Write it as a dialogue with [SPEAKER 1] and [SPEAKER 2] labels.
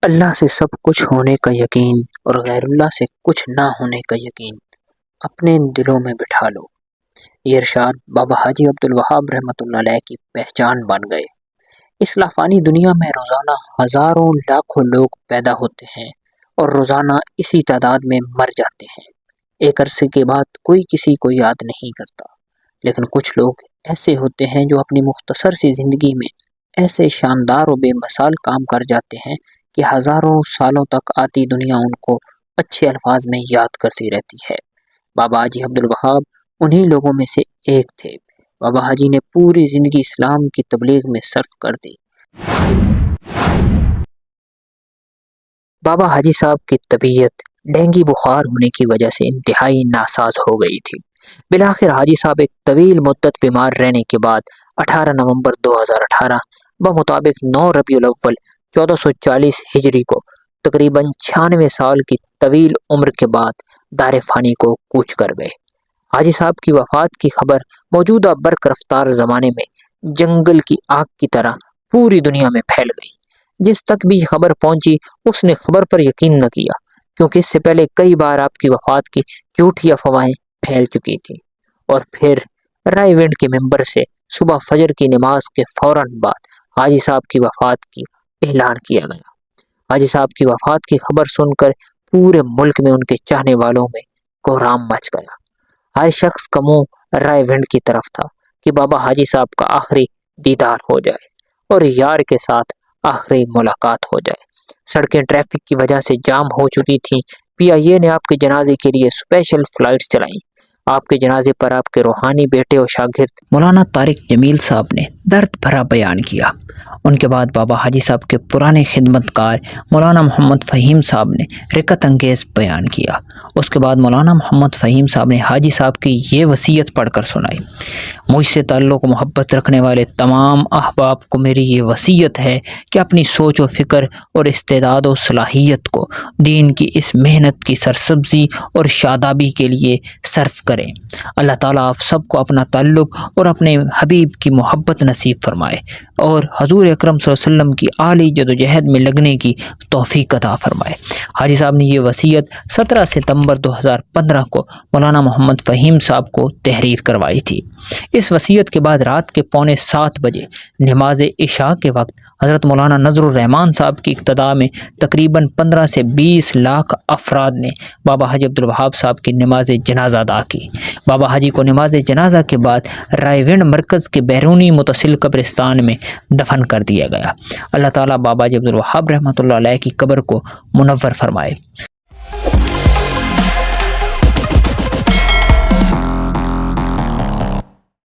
[SPEAKER 1] اللہ سے سب کچھ ہونے کا یقین اور غیر اللہ سے کچھ نہ ہونے کا یقین اپنے دلوں میں بٹھا لو۔ یہ ارشاد بابا حاجی عبدالوہاب رحمۃ اللہ علیہ کی پہچان بن گئے۔ اس لافانی دنیا میں روزانہ ہزاروں لاکھوں لوگ پیدا ہوتے ہیں اور روزانہ اسی تعداد میں مر جاتے ہیں۔ ایک عرصے کے بعد کوئی کسی کو یاد نہیں کرتا، لیکن کچھ لوگ ایسے ہوتے ہیں جو اپنی مختصر سی زندگی میں ایسے شاندار و بے مثال کام کر جاتے ہیں کہ ہزاروں سالوں تک آتی دنیا ان کو اچھے الفاظ میں یاد کرتی رہتی ہے۔ بابا حاجی عبدالوہاب انہی لوگوں میں سے ایک تھے۔ بابا حاجی نے پوری زندگی اسلام کی تبلیغ میں صرف کر دی۔ بابا حاجی صاحب کی طبیعت ڈینگی بخار ہونے کی وجہ سے انتہائی ناساز ہو گئی تھی۔ بالآخر حاجی صاحب ایک طویل مدت بیمار رہنے کے بعد 18 نومبر 2018 بمطابق 9 ربیع الاول 1440 ہجری کو تقریباً 96 سال کی طویل عمر کے بعد دار فانی کو کوچ کر گئے۔ حاجی صاحب کی وفات کی خبر موجودہ برق رفتار زمانے میں جنگل کی آگ کی طرح پوری دنیا میں پھیل گئی۔ جس تک بھی خبر پہنچی اس نے خبر پر یقین نہ کیا، کیونکہ اس سے پہلے کئی بار آپ کی وفات کی جھوٹی افواہیں پھیل چکی تھیں۔ اور پھر رائے ونڈ کے ممبر سے صبح فجر کی نماز کے فوراً بعد حاجی صاحب کی وفات کی اعلان کیا گیا۔ حاجی صاحب کی وفات کی خبر سن کر پورے ملک میں ان کے چاہنے والوں میں کوہرام مچ گیا۔ ہر شخص کا منہ رائے ونڈ کی طرف تھا کہ بابا حاجی صاحب کا آخری دیدار ہو جائے اور یار کے ساتھ آخری ملاقات ہو جائے۔ سڑکیں ٹریفک کی وجہ سے جام ہو چکی تھیں۔ پی آئی اے نے آپ کے جنازے کے لیے اسپیشل فلائٹس چلائیں۔ آپ کے جنازے پر آپ کے روحانی بیٹے اور شاگرد مولانا طارق جمیل صاحب نے درد بھرا بیان کیا۔ ان کے بعد بابا حاجی صاحب کے پرانے خدمت کار مولانا محمد فہیم صاحب نے رکت انگیز بیان کیا۔ اس کے بعد مولانا محمد فہیم صاحب نے حاجی صاحب کی یہ وصیت پڑھ کر سنائی۔ مجھ سے تعلق و محبت رکھنے والے تمام احباب کو میری یہ وصیت ہے کہ اپنی سوچ و فکر اور استعداد و صلاحیت کو دین کی اس محنت کی سرسبزی اور شادابی کے لیے صرف کریں۔ اللہ تعالیٰ آپ سب کو اپنا تعلق اور اپنے حبیب کی محبت نصیب فرمائے اور حضور اکرم صلی اللہ علیہ وسلم کی اعلیٰ جدوجہد میں لگنے کی توفیق عطا فرمائے۔ حاجی صاحب نے یہ وصیت 17 ستمبر 2015 کو مولانا محمد فہیم صاحب کو تحریر کروائی تھی۔ اس وصیت کے بعد رات کے 6:45 بجے نماز عشاء کے وقت حضرت مولانا نذر الرحمان صاحب کی اقتداء میں تقریباً 15 سے 20 لاکھ افراد نے بابا حاجی عبدالوہاب صاحب کی نماز جنازہ ادا کی۔ بابا حاجی کو نماز جنازہ کے بعد رائے ونڈ مرکز کے بیرونی متصل قبرستان میں دفن کر دیا گیا۔ اللہ تعالیٰ بابا حاجی عبدالوہاب رحمۃ اللہ علیہ کی قبر کو منور فرمائے۔